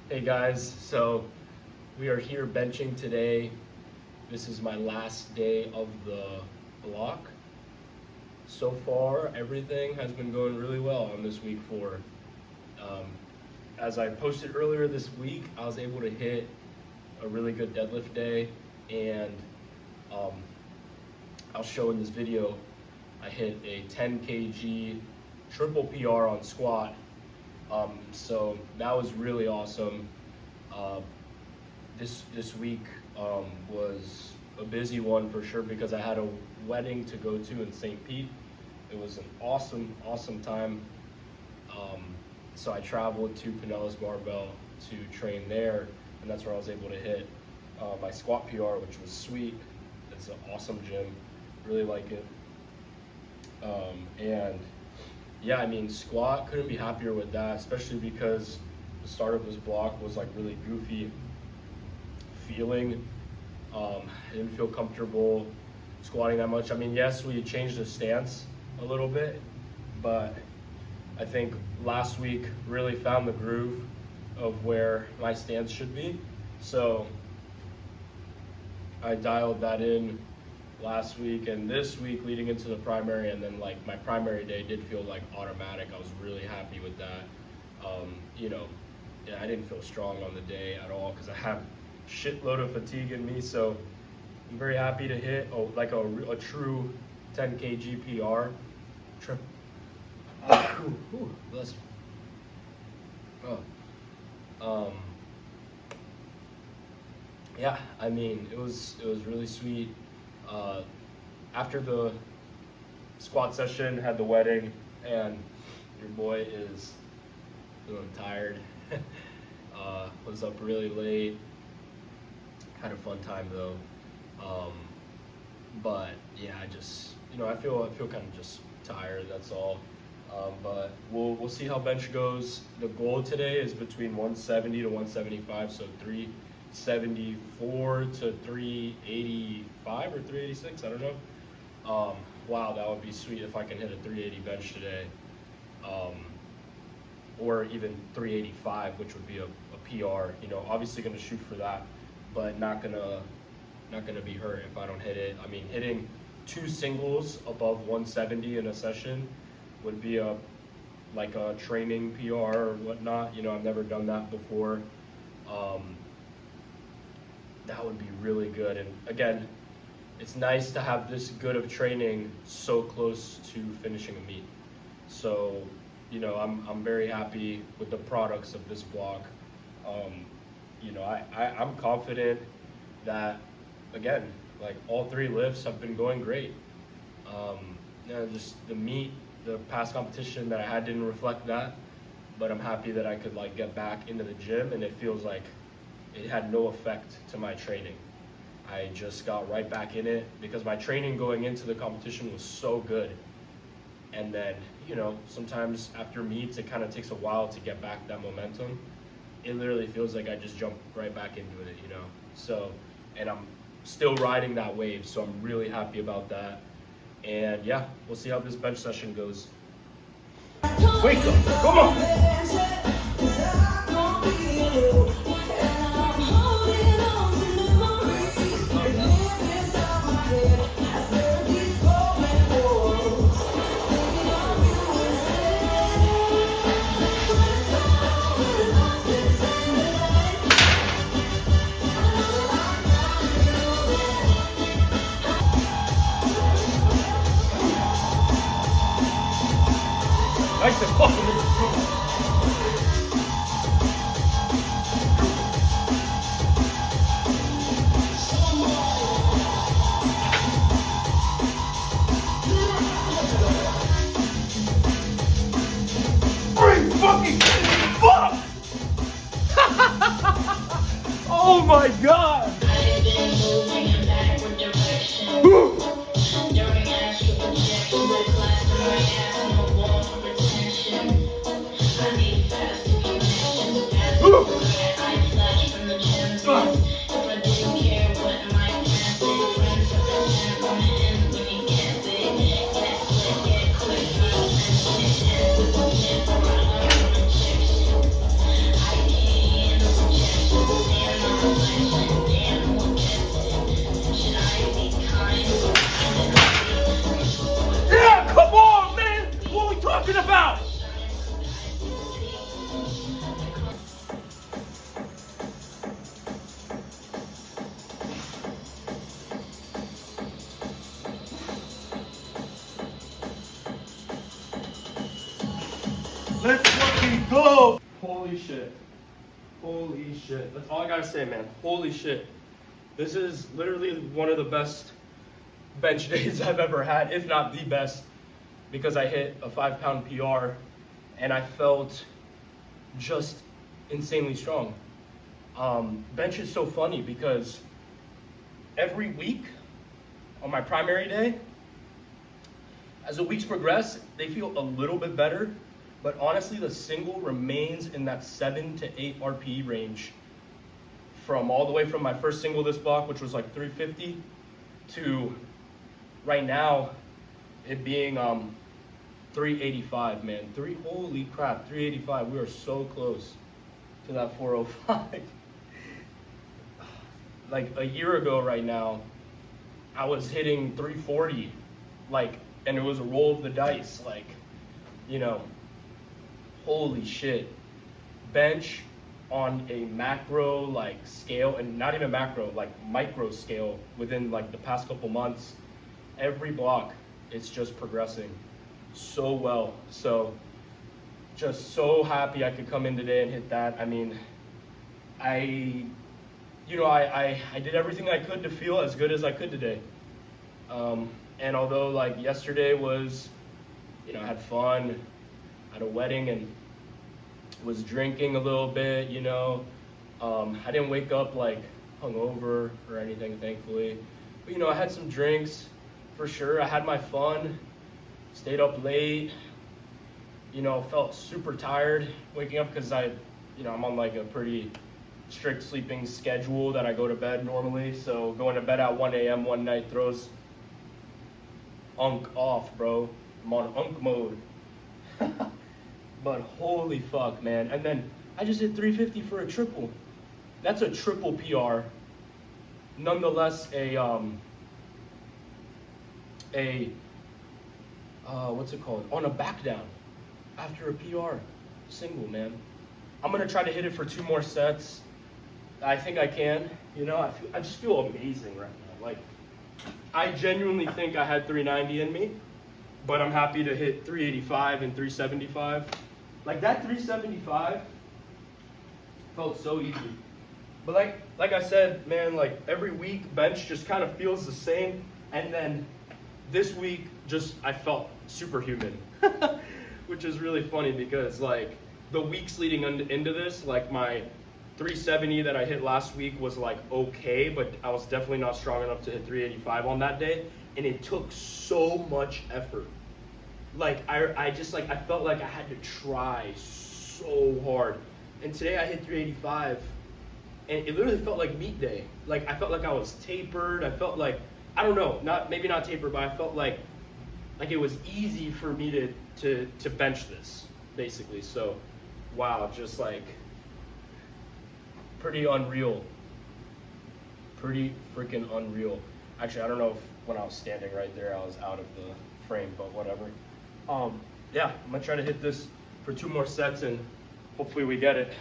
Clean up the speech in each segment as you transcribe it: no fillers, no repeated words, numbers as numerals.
Hey guys, so we are here benching today. This is my last day of the block. So far, everything has been going really well on this week 4. As I posted earlier this week, I was able to hit a really good deadlift day, and I'll show in this video, I hit a 10 kg triple PR on squat. So that was really awesome. This week was a busy one for sure because I had a wedding to go to in St. Pete. It was an awesome time. So I traveled to Pinellas Barbell to train there, and that's where I was able to hit my squat PR, which was sweet. It's an awesome gym, really like it. And yeah, I mean, squat, couldn't be happier with that, especially because the start of this block was like really goofy feeling. I didn't feel comfortable squatting that much. I mean, yes, we changed the stance a little bit, but I think last week really found the groove of where my stance should be. So I dialed that in last week, and this week leading into the primary, and then like my primary day did feel like automatic. I was really happy with that. Yeah, I didn't feel strong on the day at all because I have shitload of fatigue in me. So I'm very happy to hit a true 10 kg PR. Bless me. Yeah, I mean, it was really sweet. After the squat session, had the wedding, and your boy is feeling tired. Was up really late. Had a fun time though. But yeah, I feel kind of just tired. That's all. But we'll see how bench goes. The goal today is between 170 to 175, so 374 to 385 or 386, I don't know. Wow, that would be sweet if I can hit a 380 bench today, or even 385, which would be a PR. Obviously going to shoot for that, but not gonna be hurt if I don't hit it. I mean, hitting 2 singles above 170 in a session would be a training PR or whatnot. I've never done that before. That would be really good. And again, it's nice to have this good of training so close to finishing a meet. So, I'm very happy with the products of this block. I'm confident that, again, like all 3 lifts have been going great. Just the meet, the past competition that I had didn't reflect that, but I'm happy that I could get back into the gym, and it feels like it had no effect to my training. I just got right back in it because my training going into the competition was so good. And then, sometimes after meets, it kind of takes a while to get back that momentum. It literally feels like I just jumped right back into it, So, and I'm still riding that wave, so I'm really happy about that. And yeah, we'll see how this bench session goes. Wake up, come on! Nice and fucking. Fucking fuck! Oh my god! I've been moving in backward direction. During astral projection, the class of my ass on the wall for retention. I need faster connections. I flash from the gym. If I didn't care what my friends say, friends are the gym gonna end when you get big. Get slick, get quick, my friends shit ends with the shit for my learn rejection. I can't go. Holy shit. Holy shit. That's all I gotta say, man. Holy shit. This is literally one of the best bench days I've ever had, if not the best, because I hit a 5-pound PR and I felt just insanely strong. Bench is so funny because every week on my primary day, as the weeks progress, they feel a little bit better, but honestly, the single remains in that 7 to 8 RPE range from all the way from my first single this block, which was like 350, to right now, it being 385, man. Holy crap, 385. We are so close to that 405. Like a year ago right now, I was hitting 340, like, and it was a roll of the dice, like, you know, holy shit. Bench on a macro like scale, and not even macro, like micro scale within like the past couple months, every block it's just progressing so well. So just so happy I could come in today and hit that. I mean, I did everything I could to feel as good as I could today. And although like yesterday was, I had fun at a wedding and was drinking a little bit, I didn't wake up like hungover or anything, thankfully. But I had some drinks for sure. I had my fun, stayed up late, felt super tired waking up because I'm on like a pretty strict sleeping schedule that I go to bed normally. So going to bed at 1 a.m. one night throws unk off, bro. I'm on unk mode. But holy fuck, man. And then I just hit 350 for a triple. That's a triple PR. Nonetheless, what's it called? On a back down after a PR single, man. I'm gonna try to hit it for 2 more sets. I think I can. I just feel amazing right now. Like, I genuinely think I had 390 in me, but I'm happy to hit 385 and 375. Like that 375 felt so easy. But like I said, man, like every week bench just kind of feels the same. And then this week I felt superhuman, which is really funny because like the weeks leading into this, like my 370 that I hit last week was like okay, but I was definitely not strong enough to hit 385 on that day. And it took so much effort. Like I felt like I had to try so hard. And today I hit 385 and it literally felt like meet day. Like I felt like I was tapered. I felt like, I don't know, maybe not tapered, but I felt like it was easy for me to bench this basically. So wow, just like pretty unreal. Pretty freaking unreal. Actually, I don't know if when I was standing right there, I was out of the frame, but whatever. Yeah, I'm gonna try to hit this for 2 more sets and hopefully we get it.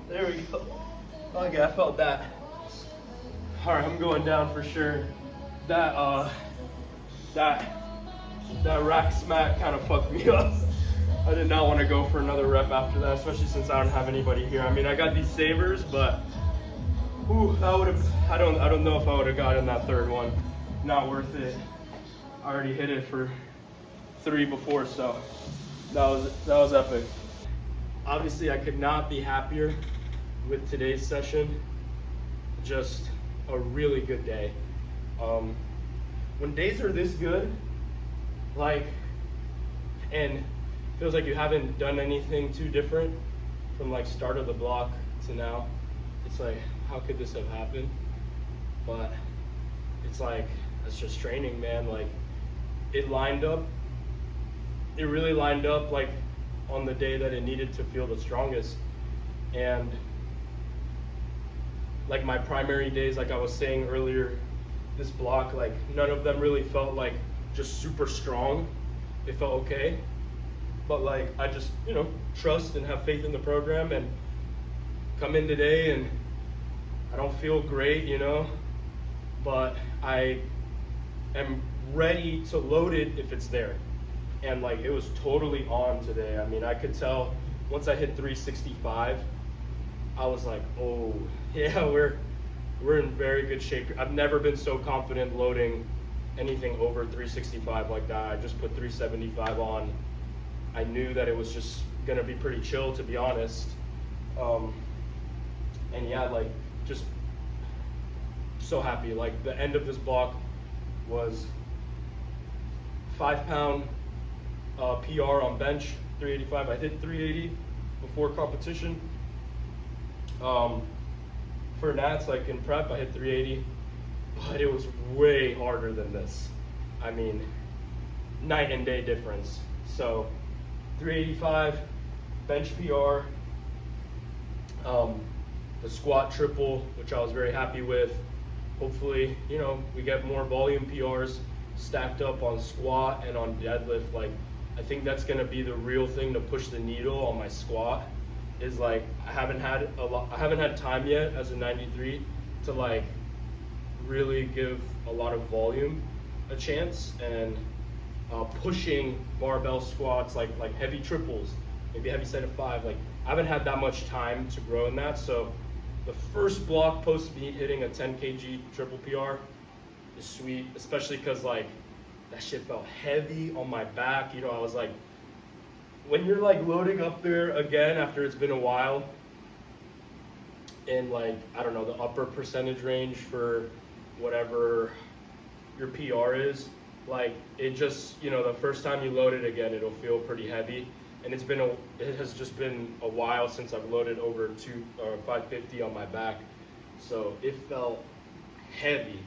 There we go. Okay, I felt that. All right, I'm going down for sure. That rack smack kind of fucked me up. I did not want to go for another rep after that, especially since I don't have anybody here. I mean, I got these savers, but that would have. I don't know if I would have gotten that third one. Not worth it. I already hit it for 3 before, so that was epic. Obviously, I could not be happier with today's session. Just a really good day. When days are this good, and feels like you haven't done anything too different from like start of the block to now, it's like, how could this have happened? But it's like, it's just training, man. Like it really lined up like on the day that it needed to feel the strongest. And like my primary days, like I was saying earlier, this block, like none of them really felt like just super strong. It felt okay, but like I just, trust and have faith in the program, and come in today and I don't feel great, but I am ready to load it if it's there. And like it was totally on today. I mean, I could tell once I hit 365, I was like, oh yeah, we're in very good shape. I've never been so confident loading anything over 365 like that. I just put 375 on. I knew that it was just gonna be pretty chill, to be honest. And yeah, like just so happy. Like the end of this block was 5 pound PR on bench, 385. I hit 380 before competition. For Nats, like in prep, I hit 380, but it was way harder than this. I mean, night and day difference. So 385, bench PR, the squat triple, which I was very happy with. Hopefully, we get more volume PRs stacked up on squat and on deadlift. Like, I think that's gonna be the real thing to push the needle on my squat. Is like I haven't had time yet as a 93 to like really give a lot of volume a chance, and pushing barbell squats like heavy triples, maybe heavy set of 5. Like I haven't had that much time to grow in that. So the first block post meet hitting a 10 kg triple PR is sweet, especially because like that shit felt heavy on my back. I was like, when you're like loading up there again after it's been a while, in like, I don't know, the upper percentage range for whatever your PR is, like it just, the first time you load it again, it'll feel pretty heavy. And it has just been a while since I've loaded over 550 on my back. So it felt heavy,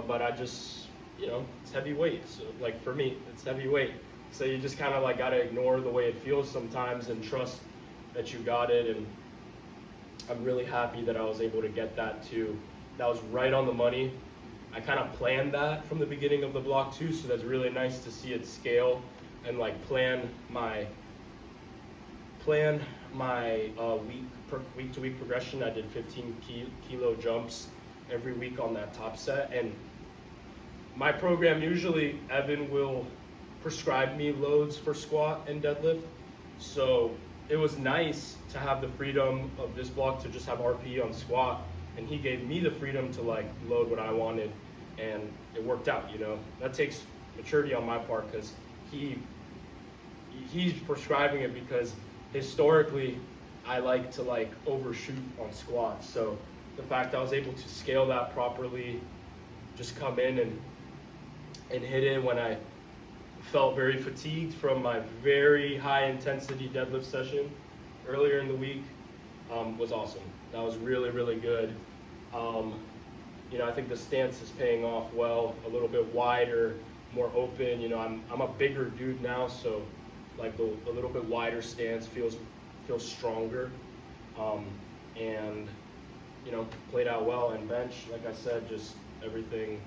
but I just, it's heavy weight. So like for me, it's heavy weight. So you just kind of like got to ignore the way it feels sometimes and trust that you got it. And I'm really happy that I was able to get that too. That was right on the money. I kind of planned that from the beginning of the block too, so that's really nice to see it scale and like plan my week to week progression. I did 15 kilo jumps every week on that top set, and my program usually Evan will prescribe me loads for squat and deadlift. So it was nice to have the freedom of this block to just have RPE on squat, and he gave me the freedom to like load what I wanted, and it worked out. That takes maturity on my part, because he's prescribing it because historically I like to like overshoot on squats. So the fact I was able to scale that properly, just come in and hit it when I felt very fatigued from my very high intensity deadlift session earlier in the week, was awesome. That was really, really good. I think the stance is paying off well, a little bit wider, more open. I'm a bigger dude now, so like the little bit wider stance feels stronger, and played out well. And bench, like I said, just everything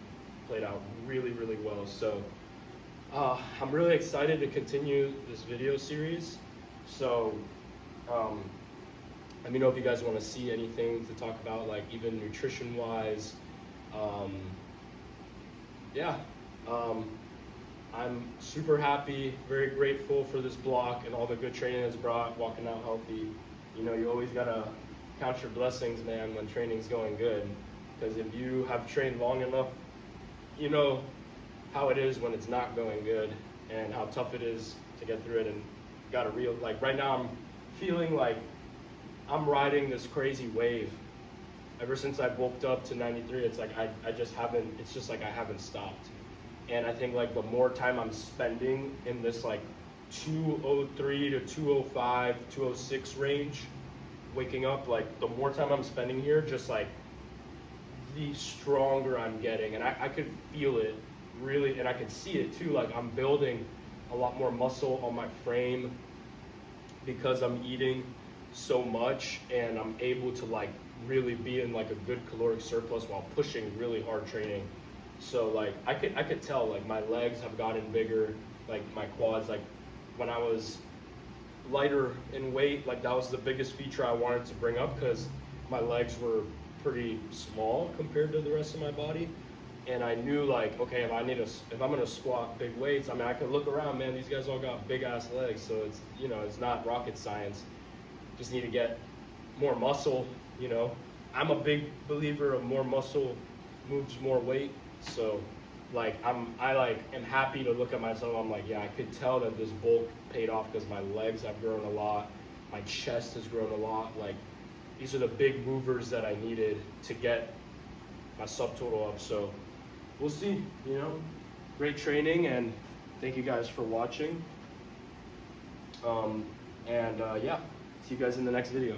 played out really, really well. So I'm really excited to continue this video series. So let me know if you guys want to see anything to talk about, like even nutrition wise. I'm super happy, very grateful for this block and all the good training it's brought, walking out healthy. You always gotta count your blessings, man, when training's going good. Because if you have trained long enough, you know how it is when it's not going good and how tough it is to get through it. And gotta like right now I'm feeling like I'm riding this crazy wave. Ever since I bulked up to 93, it's like I just haven't, it's just like I haven't stopped. And I think like the more time I'm spending in this like 203 to 205, 206 range, waking up, like the more time I'm spending here, just like the stronger I'm getting. And I could feel it really, and I could see it too. Like I'm building a lot more muscle on my frame because I'm eating so much, and I'm able to like really be in like a good caloric surplus while pushing really hard training. So like I could tell like my legs have gotten bigger, like my quads, like when I was lighter in weight, like that was the biggest feature I wanted to bring up because my legs were pretty small compared to the rest of my body. And I knew like, okay, if I'm gonna squat big weights, I mean, I could look around, man, these guys all got big ass legs. So it's, you know, it's not rocket science. Just need to get more muscle, you know. I'm a big believer of more muscle moves more weight. So like I like am happy to look at myself. I'm like, yeah, I could tell that this bulk paid off because my legs have grown a lot, my chest has grown a lot. Like these are the big movers that I needed to get my subtotal up. So we'll see, you know. Great training, and thank you guys for watching. Yeah, see you guys in the next video.